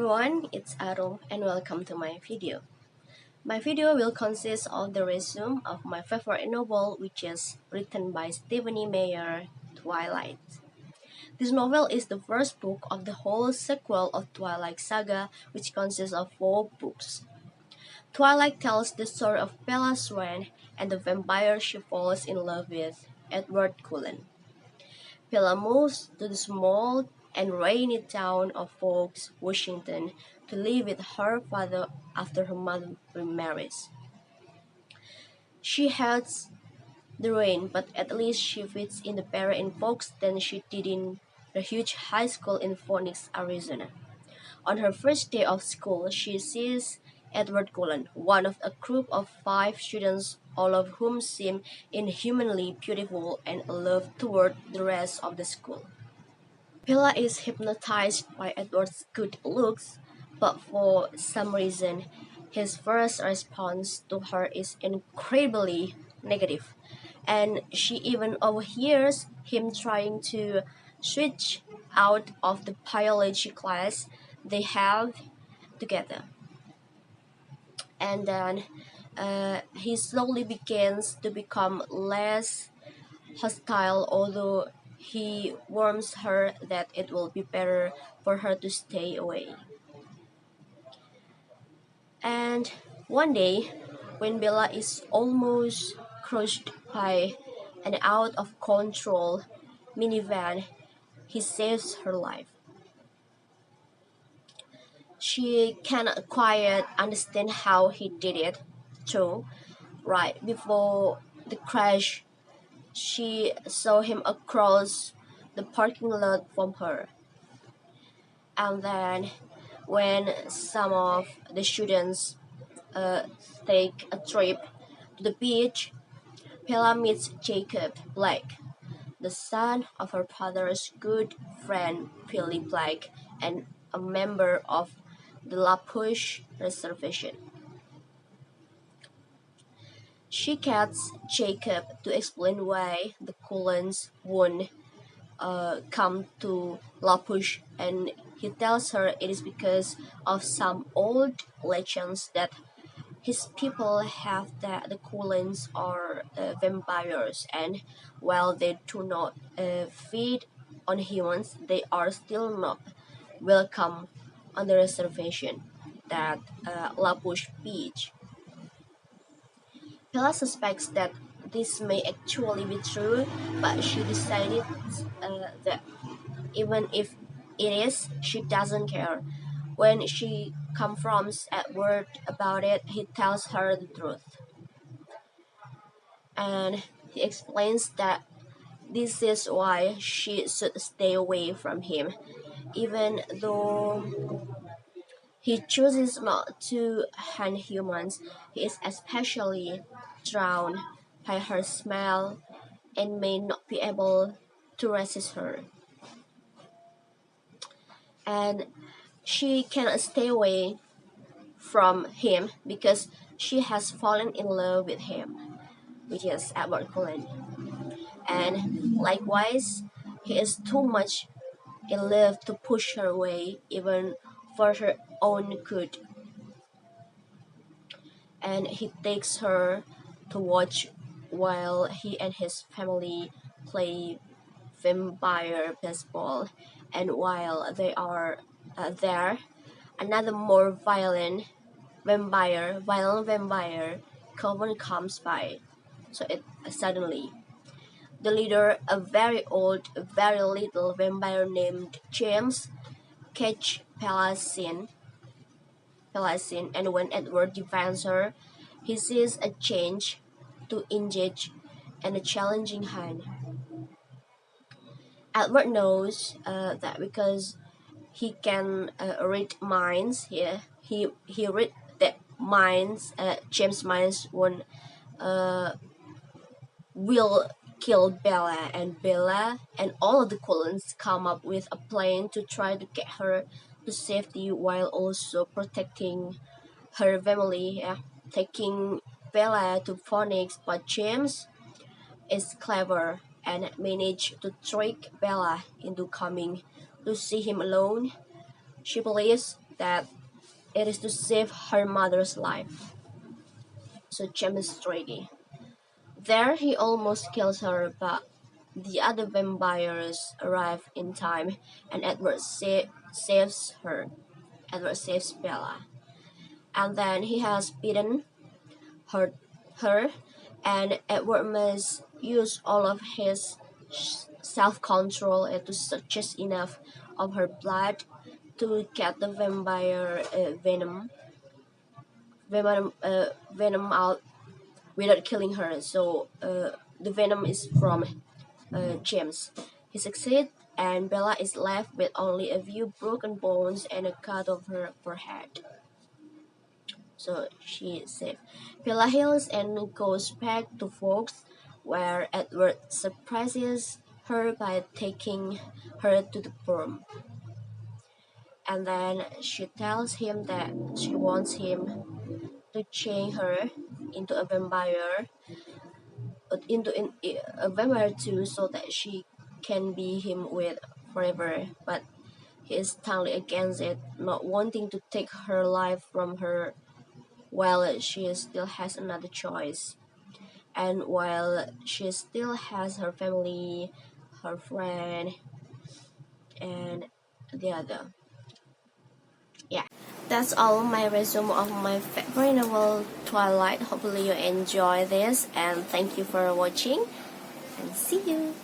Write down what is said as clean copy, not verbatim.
everyone, it's Arum and welcome to my video. My video will consist of the resume of my favorite novel, which is written by Stephenie Meyer, Twilight. This novel is the first book of the whole sequel of Twilight saga, which consists of 4 books. Twilight tells the story of Bella Swan and the vampire she falls in love with, Edward Cullen. Bella moves to the small and rainy town of Forks, Washington, to live with her father after her mother remarries. She hates the rain, but at least she fits in the better in Forks than she did in the huge high school in Phoenix, Arizona. On her first day of school, she sees Edward Cullen, one of a group of 5 students, all of whom seem inhumanly beautiful and aloof toward the rest of the school. Bella is hypnotized by Edward's good looks, but for some reason, his first response to her is incredibly negative, and she even overhears him trying to switch out of the biology class they have together. And then he slowly begins to become less hostile, although he warns her that it will be better for her to stay away. And one day, when Bella is almost crushed by an out of control minivan, he saves her life. She cannot quite understand how he did it, so right before the crash, she saw him across the parking lot from her. And then, when some of the students take a trip to the beach, Bella meets Jacob Black, the son of her father's good friend Billy Black and a member of the La Push Reservation. She gets Jacob to explain why the Cullens won't come to La Push, and he tells her it is because of some old legends that his people have that the Cullens are vampires, and while they do not feed on humans, they are still not welcome on the reservation, that La Push Beach. Bella suspects that this may actually be true, but she decided that even if it is, she doesn't care. When she confronts Edward about it, he tells her the truth. And he explains that this is why she should stay away from him, even though he chooses not to hunt humans. He is especially drawn by her smell and may not be able to resist her. And she cannot stay away from him because she has fallen in love with him, which is Edward Cullen. And likewise, he is too much in love to push her away, even for her own good. And he takes her to watch while he and his family play vampire baseball, and while they are there, another more violent vampire, Coven comes by. So it suddenly, the leader, a very old, very little vampire named James, catch Palacine, and when Edward defends her, he sees a change to engage and a challenging hand. Edward knows that because he can read minds. He read that minds. James' minds will kill Bella, and Bella and all of the Cullens come up with a plan to try to get her to safety while also protecting her family. Yeah. Taking Bella to Phoenix, but James is clever and managed to trick Bella into coming to see him alone. She believes that it is to save her mother's life. So James is ready. There he almost kills her, but the other vampires arrive in time and Edward saves her. Edward saves Bella. And then he has beaten her and Edward must use all of his self-control to suck just enough of her blood to get the vampire venom out without killing her. So the venom is from James. He succeeds, and Bella is left with only a few broken bones and a cut of her forehead. So she is safe. Bella heals and goes back to Fox, where Edward surprises her by taking her to the prom. And then she tells him that she wants him to change her into a vampire, a vampire too, so that she can be him with forever. But he is strongly against it, not wanting to take her life from her while she still has another choice, and while she still has her family, her friend, and the other. Yeah, that's all my resume of my favorite novel, Twilight. Hopefully you enjoy this, and thank you for watching, and see you.